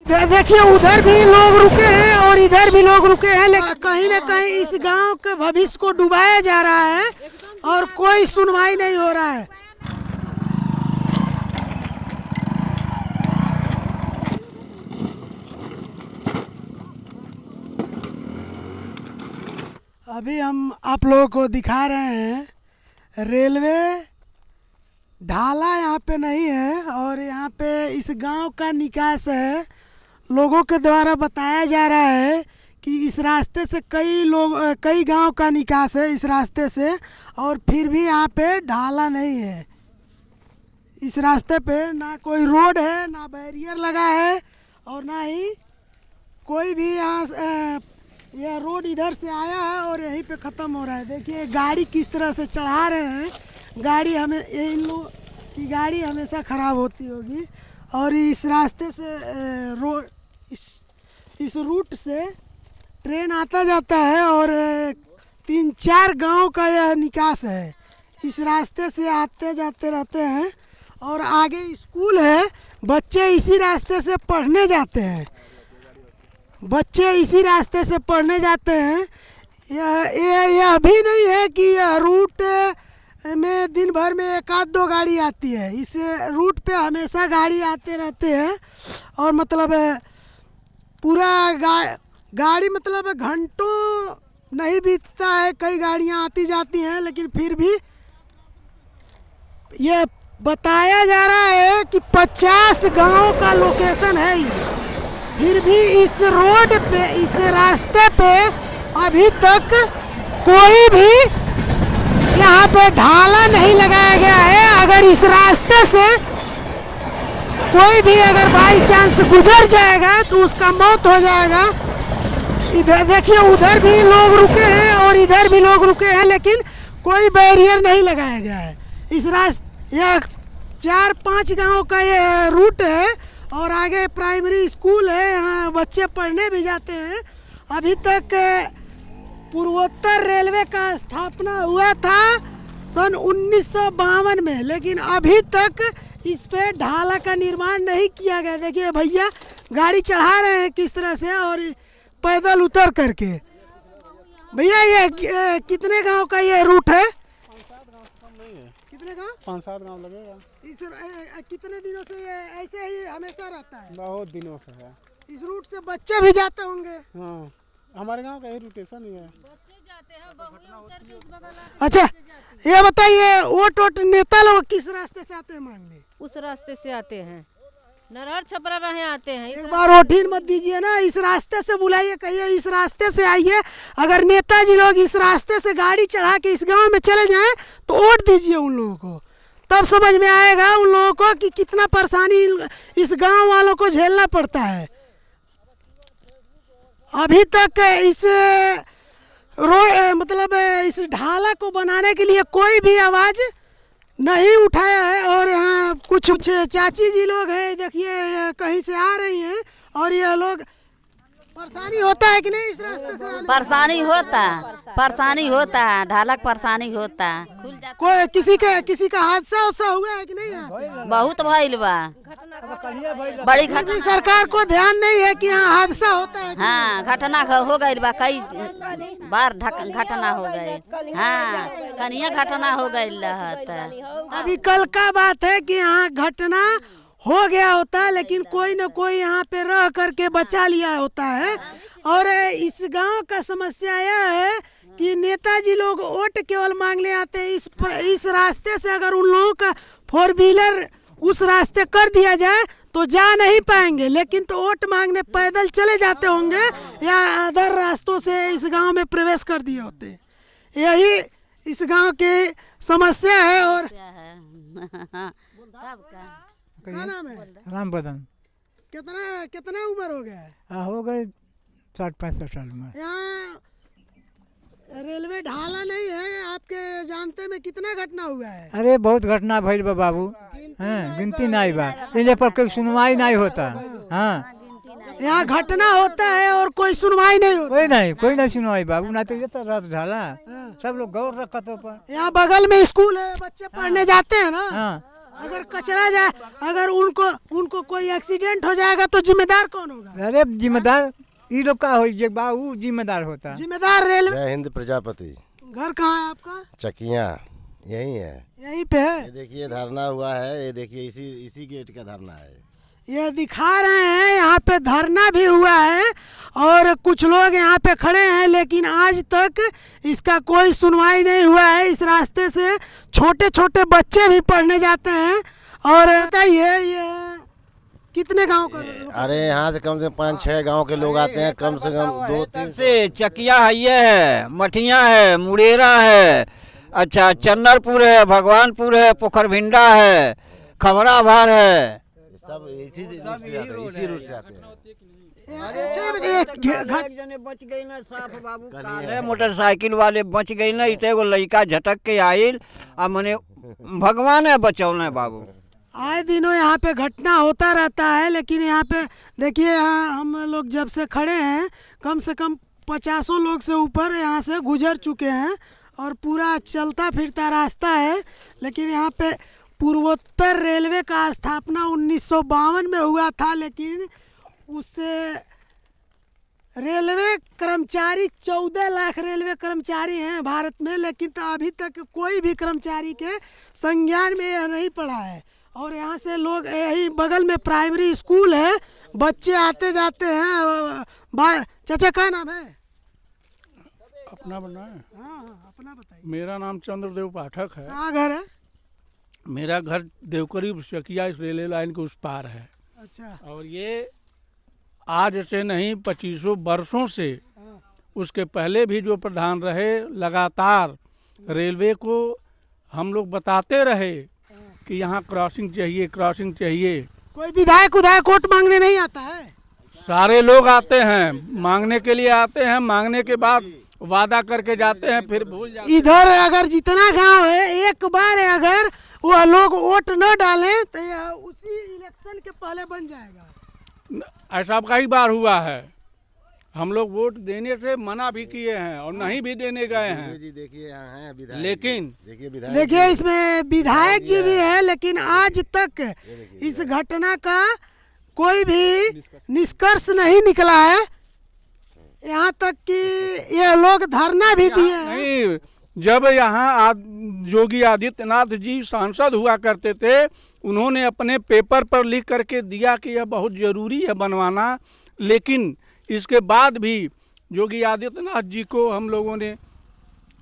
देखिए उधर भी लोग रुके हैं और इधर भी लोग रुके हैं, लेकिन कहीं न कहीं इस गांव के भविष्य को डुबाया जा रहा है और कोई सुनवाई नहीं हो रहा है। अभी हम आप लोगों को दिखा रहे हैं रेलवे ढाला यहाँ पे नहीं है और यहाँ पे इस गांव का निकास है। लोगों के द्वारा बताया जा रहा है कि इस रास्ते से कई गांव का निकास है इस रास्ते से, और फिर भी यहाँ पे ढाला नहीं है। इस रास्ते पे ना कोई रोड है, ना बैरियर लगा है और ना ही कोई भी यहाँ यह रोड इधर से आया है और यहीं पे ख़त्म हो रहा है। देखिए गाड़ी किस तरह से चढ़ा रहे हैं। गाड़ी हमें इन लोग की गाड़ी हमेशा ख़राब होती होगी। और इस रास्ते से रोड इस रूट से ट्रेन आता जाता है और 3-4 गांव का यह निकास है। इस रास्ते से आते जाते रहते हैं और आगे स्कूल है। बच्चे इसी रास्ते से पढ़ने जाते हैं। इसी रास्ते से पढ़ने जाते हैं। यह भी नहीं है कि यह रूट में दिन भर में 1-2 गाड़ी आती है। इस रूट पे हमेशा गाड़ी आते रहते हैं और मतलब पूरा गाड़ी मतलब घंटों नहीं बीतता है, कई गाड़ियां आती जाती हैं, लेकिन फिर भी यह बताया जा रहा है कि 50 गांव का लोकेशन है ये। फिर भी इस रोड पे, इस रास्ते पे अभी तक कोई भी यहाँ पे ढाला नहीं लगाया गया है। अगर इस रास्ते से कोई भी अगर बाई चांस गुजर जाएगा तो उसका मौत हो जाएगा। इधर देखिए उधर भी लोग रुके हैं और इधर भी लोग रुके हैं, लेकिन कोई बैरियर नहीं लगाया गया है। इस रास्ते यह 4-5 गांव का ये रूट है और आगे प्राइमरी स्कूल है, यहाँ बच्चे पढ़ने भी जाते हैं। अभी तक पूर्वोत्तर रेलवे का स्थापना हुआ था सन 1952 में, लेकिन अभी तक इस पे ढाला का निर्माण नहीं किया गया। देखिए भैया गाड़ी चढ़ा रहे हैं किस तरह से और पैदल उतर करके। भैया ये कितने गांव का ये रूट है? 5-7 गांव लगेगा। इस कितने दिनों से ये ऐसे ही हमेशा रहता है? बहुत दिनों से है। इस रूट से बच्चे भी जाते होंगे? हाँ, हमारे गांव का यही रूटेशन ही है। बच्चे जाते हैं, बहुएं उतर के इस बगल अच्छा ये बताइए वोट नेता लोग किस रास्ते से आते हैं मांगने? उस रास्ते से आते हैं, नरहर छपरा रहे आते हैं। एक बार वोटिन मत दीजिए ना, इस रास्ते से बुलाइए, कहिए इस रास्ते से आइए। अगर नेताजी लोग इस रास्ते से गाड़ी चढ़ा के इस गांव में चले जाएं तो वोट दीजिए उन लोगों को, तब समझ में आएगा उन लोगों को कि कितना परेशानी इस गांव वालों को झेलना पड़ता है। अभी तक इस मतलब इस ढाला को बनाने के लिए कोई भी आवाज़ नहीं उठाया है। और यहाँ कुछ चाची जी लोग हैं, देखिए कहीं से आ रही हैं और ये लोग परेशानी होता है कि नहीं इस रास्ते से आने? परेशानी होता ढालक परेशानी होता। कोई किसी का हादसा हुआ है कि नहीं है? बहुत भइल बा, बड़ी घटना। सरकार को ध्यान नहीं है कि यहाँ हादसा होता है। हाँ घटना हो गई बा, कई बार घटना हो गई। हाँ कनिया घटना हो गई। अभी कल का बात है कि यहाँ घटना हो गया होता है, लेकिन कोई न कोई यहाँ पे रह करके बचा लिया होता है। और इस गांव का समस्या यह है कि नेताजी लोग वोट केवल मांगने आते हैं। इस रास्ते से अगर उन लोगों का 4 व्हीलर उस रास्ते कर दिया जाए तो जा नहीं पाएंगे, लेकिन तो वोट मांगने पैदल चले जाते होंगे या अदर रास्तों से इस गांव में प्रवेश कर दिए होते। यही इस गांव की समस्या है। और क्या नाम है? राम बदन। कितना उम्र हो गया है? हो गए 60-65 साल में। यहाँ रेलवे ढाला नहीं है, आपके जानते में कितना घटना हुआ है? अरे बहुत घटना भइल बा बाबू, हाँ गिनती नहीं बा, इन्हें पर कोई सुनवाई नहीं होता। हाँ यहाँ घटना होता है और कोई सुनवाई नहीं होती। कोई नहीं सुनवाई बाबू, ना तो ये तो रात ढाला सब लोग गौर रखत पर। यहाँ बगल में स्कूल है, बच्चे पढ़ने जाते हैं ना। हाँ अगर कचरा जाए, अगर उनको कोई एक्सीडेंट हो जाएगा तो जिम्मेदार कौन होगा? अरे जिम्मेदार ये लोग का हो बाबू, जिम्मेदार होता। जिम्मेदार रेलवे। जय हिंद प्रजापति। घर कहाँ है आपका? चकिया यही है, यहीं पे है। ये देखिए धरना हुआ है, ये देखिए इसी गेट का धरना है। ये दिखा रहे हैं, यहाँ पे धरना भी हुआ है और कुछ लोग यहाँ पे खड़े हैं, लेकिन आज तक इसका कोई सुनवाई नहीं हुआ है। इस रास्ते से छोटे छोटे बच्चे भी पढ़ने जाते हैं। और बताइए ये कितने गांव का? अरे यहाँ से कम से कम 5-6 गांव के लोग आते हैं, कम से कम 2-3 से चकिया है, ये है मठिया है, मुड़ेरा है, अच्छा चन्नरपुर है, भगवानपुर है, पोखरभिंडा है, खबराभर है, सब इसी रूट से आते हैं। जने बच गई ना साफ बाबू, काले मोटरसाइकिल वाले बच गई ना, इते एगो लड़का झटक के आइल आ मने भगवान है बचौने बाबू। आए दिनों यहाँ पे घटना होता रहता है, लेकिन यहाँ पे देखिए, यहाँ हम लोग जब से खड़े हैं कम से कम 50 लोग से ऊपर यहाँ से गुजर चुके हैं और पूरा चलता फिरता रास्ता है। लेकिन यहाँ पे पूर्वोत्तर रेलवे का स्थापना 1952 में हुआ था, लेकिन उससे रेलवे कर्मचारी 14 लाख रेलवे कर्मचारी हैं भारत में, लेकिन तो अभी तक कोई भी कर्मचारी के संज्ञान में यह नहीं पड़ा है। और यहाँ से लोग, यही बगल में प्राइमरी स्कूल है, बच्चे आते जाते हैं। चाचा का नाम है? अपना बनना है। हाँ, अपना बताइए। मेरा नाम चंद्रदेव पाठक है। कहाँ घर है? मेरा घर देवकरी चकिया इस रेलवे लाइन के उस पार है। अच्छा। और ये आज से नहीं 25 वर्षों से, उसके पहले भी जो प्रधान रहे, लगातार रेलवे को हम लोग बताते रहे कि यहाँ क्रॉसिंग चाहिए, क्रॉसिंग चाहिए। कोई विधायक वोट मांगने नहीं आता है? सारे लोग आते हैं, मांगने के लिए आते हैं, मांगने के बाद वादा करके जाते हैं, फिर भूल जाते हैं। इधर अगर जितना गांव है, एक बार अगर वह लोग वोट न डालें तो यह उसी इलेक्शन के पहले बन जाएगा। ऐसा कई बार हुआ है, हम लोग वोट देने से मना भी किए हैं और नहीं भी देने गए हैं। जी देखिए यहाँ है विधायक, लेकिन देखिए इसमें विधायक जी भी है, लेकिन आज तक इस घटना का कोई भी निष्कर्ष नहीं निकला है। यहाँ तक कि ये लोग धरना भी दिए हैं। नहीं, जब यहाँ योगी आदित्यनाथ जी सांसद हुआ करते थे, उन्होंने अपने पेपर पर लिख करके दिया कि यह बहुत ज़रूरी है बनवाना, लेकिन इसके बाद भी योगी आदित्यनाथ जी को हम लोगों ने,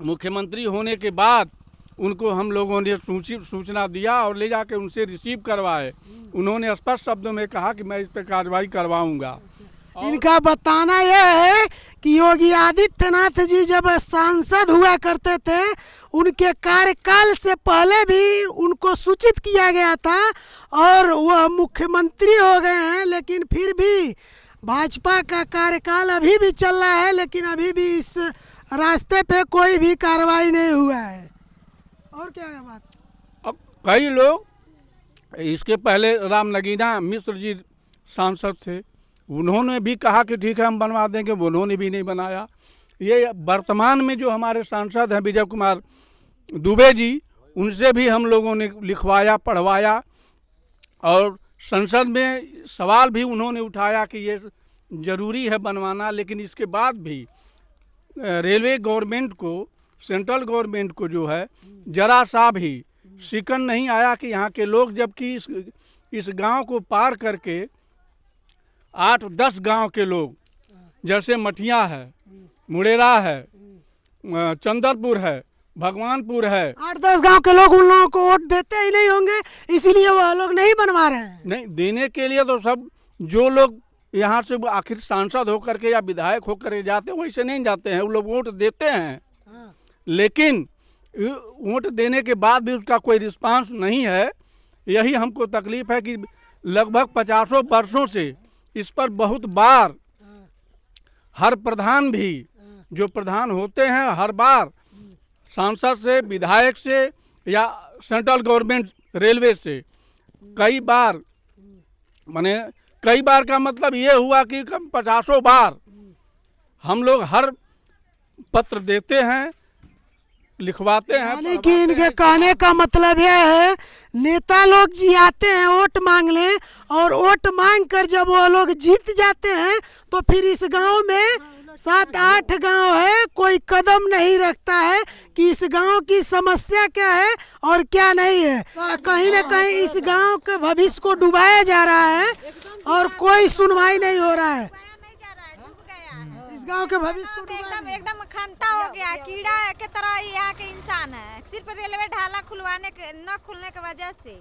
मुख्यमंत्री होने के बाद उनको हम लोगों ने सूचना दिया और ले जाके उनसे रिसीव करवाए। उन्होंने स्पष्ट शब्दों में कहा कि मैं इस पर कार्रवाई करवाऊंगा। इनका बताना यह है कि योगी आदित्यनाथ जी जब सांसद हुआ करते थे, उनके कार्यकाल से पहले भी उनको सूचित किया गया था और वह मुख्यमंत्री हो गए हैं, लेकिन फिर भी भाजपा का कार्यकाल अभी भी चल रहा है, लेकिन अभी भी इस रास्ते पे कोई भी कार्रवाई नहीं हुआ है। और क्या है बात? अब कई लोग, इसके पहले राम नगीना मिश्र जी सांसद थे, उन्होंने भी कहा कि ठीक है हम बनवा देंगे, उन्होंने भी नहीं बनाया। ये वर्तमान में जो हमारे सांसद हैं विजय कुमार दुबे जी, उनसे भी हम लोगों ने लिखवाया, पढ़वाया और संसद में सवाल भी उन्होंने उठाया कि ये ज़रूरी है बनवाना। लेकिन इसके बाद भी रेलवे गवर्नमेंट को, सेंट्रल गवर्नमेंट को जो है जरा सा भी शिकन नहीं आया कि यहाँ के लोग, जबकि इस गांव को पार करके 8-10 गांव के लोग, जैसे मठिया है, मुड़ेरा है, चंदरपुर है, भगवानपुर है, 8-10 गांव के लोग उन लोगों को वोट देते ही नहीं होंगे, इसीलिए वह लोग नहीं बनवा रहे हैं। नहीं देने के लिए तो सब जो लोग यहाँ से आखिर सांसद होकर के या विधायक होकर के जाते हैं, वैसे नहीं जाते हैं, वो लोग वोट देते हैं। लेकिन वोट देने के बाद भी उसका कोई रिस्पांस नहीं है। यही हमको तकलीफ है कि लगभग 50 वर्षों से इस पर बहुत बार हर प्रधान भी, जो प्रधान होते हैं, हर बार सांसद से, विधायक से या सेंट्रल गवर्नमेंट रेलवे से कई बार, माने कई बार का मतलब ये हुआ कि 50 बार हम लोग हर पत्र देते हैं, लिखवाते हैं। यानी कि इनके कहने का मतलब यह है नेता लोग जी आते हैं वोट मांगने, और वोट मांग कर जब वो लोग जीत जाते हैं तो फिर इस गांव में 7-8 गांव है, कोई कदम नहीं रखता है कि इस गांव की समस्या क्या है और क्या नहीं है। कहीं ना कहीं इस गांव के भविष्य को डुबाया जा रहा है और कोई सुनवाई नहीं हो रहा है। गांव के भविष्य को एकदम खंता हो गया, कीड़ा के तरह यहाँ के इंसान है, सिर्फ रेलवे ढाला खुलवाने के न खुलने की वजह से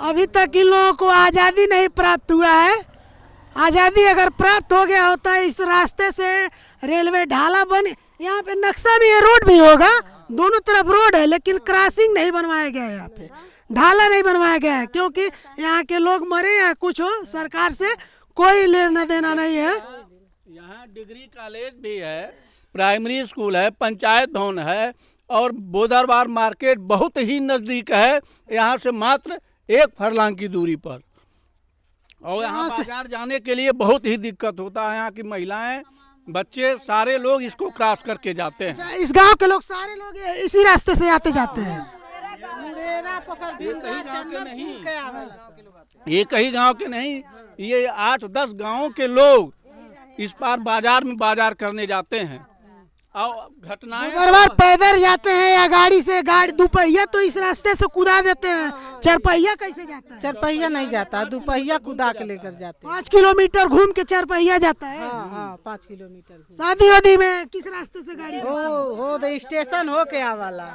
अभी तक इन लोगों को आज़ादी नहीं प्राप्त हुआ है। आज़ादी अगर प्राप्त हो गया होता है इस रास्ते से रेलवे ढाला बन, यहाँ पे नक्शा भी है, रोड भी होगा, दोनों तरफ रोड है, लेकिन क्रॉसिंग नहीं बनवाया गया है, यहाँ पे ढाला नहीं बनवाया गया है, क्योंकि यहाँ के लोग मरे या कुछ हो, सरकार से कोई लेना देना नहीं है। यहाँ डिग्री कॉलेज भी है, प्राइमरी स्कूल है, पंचायत भवन है और बोदरवार मार्केट बहुत ही नज़दीक है, यहाँ से मात्र 1 फरलांग की दूरी पर। और यहाँ बाजार जाने के लिए बहुत ही दिक्कत होता है। यहाँ की महिलाएं, बच्चे, सारे लोग इसको क्रॉस करके जाते हैं। इस गांव के लोग सारे लोग इसी रास्ते से आते जाते हैं। ये कई गांव के नहीं, ये 8-10 गांवों के लोग इस पार बाजार में बाजार करने जाते हैं। और घटनाएं बोदरवार पैदल जाते हैं या गाड़ी से, गाड़ी दुपहिया तो इस रास्ते से कुदा देते हैं, 4 पहिया कैसे जाता है? 4 पहिया नहीं जाता, 2 पहिया कुदा के लेकर जाते हैं। 5 किलोमीटर घूम के 4 पहिया जाता है। हाँ 5 किलोमीटर। शादी वादी में किस रास्ते से गाड़ी हो स्टेशन हो के आवाला,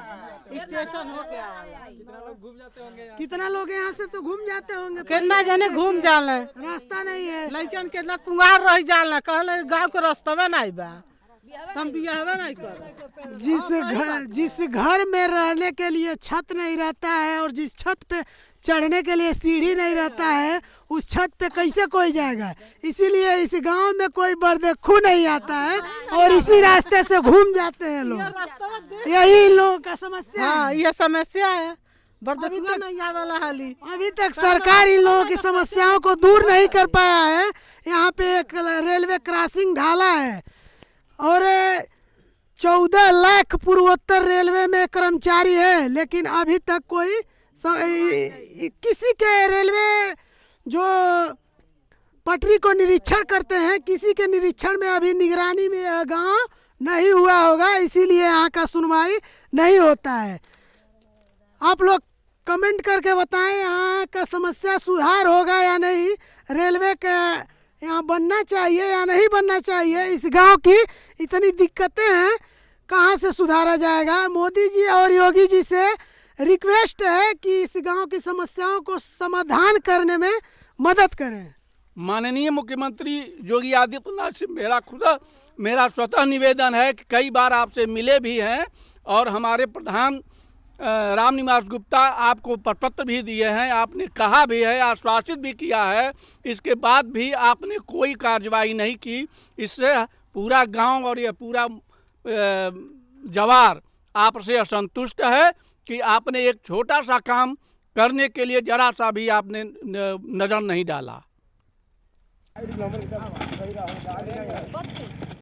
स्टेशन हो के आवाला। कितना लोग यहाँ से तो घूम जाते होंगे, कितना जने घूम जाले, रास्ता नहीं है, लड़कन के ना कुंवार रह जाले, कहले गांव के रास्ता नहीं बा, हम बियाह नहीं कर। जिस घर में रहने के लिए छत नहीं रहता है और जिस छत पे चढ़ने के लिए सीढ़ी नहीं रहता है, उस छत पे कैसे कोई जाएगा? इसीलिए इस गांव में कोई बरदेखू नहीं आता है और इसी रास्ते से घूम जाते हैं लोग। यही लोगों का समस्या है। ये समस्या है, बरदेखू नहीं आवाला हाली। अभी तक सरकार इन लोगों की समस्याओं को दूर नहीं कर पाया है। यहाँ पे एक रेलवे क्रॉसिंग ढाला है और 14 लाख पूर्वोत्तर रेलवे में कर्मचारी है, लेकिन अभी तक कोई किसी के रेलवे जो पटरी को निरीक्षण करते हैं, किसी के निरीक्षण में अभी निगरानी में यह गांव नहीं हुआ होगा, इसीलिए यहाँ का सुनवाई नहीं होता है। आप लोग कमेंट करके बताएं यहाँ का समस्या सुधार होगा या नहीं, रेलवे के यहाँ बनना चाहिए या नहीं बनना चाहिए। इस गांव की इतनी दिक्कतें हैं, कहाँ से सुधारा जाएगा? मोदी जी और योगी जी से रिक्वेस्ट है कि इस गांव की समस्याओं को समाधान करने में मदद करें। माननीय मुख्यमंत्री योगी आदित्यनाथ से मेरा स्वतः निवेदन है कि कई बार आपसे मिले भी हैं और हमारे प्रधान रामनिवास गुप्ता आपको पत्र भी दिए हैं, आपने कहा भी है, आश्वासित भी किया है, इसके बाद भी आपने कोई कार्रवाई नहीं की। इससे पूरा गांव और यह पूरा जवार आपसे असंतुष्ट है कि आपने एक छोटा सा काम करने के लिए जरा सा भी आपने नज़र नहीं डाला।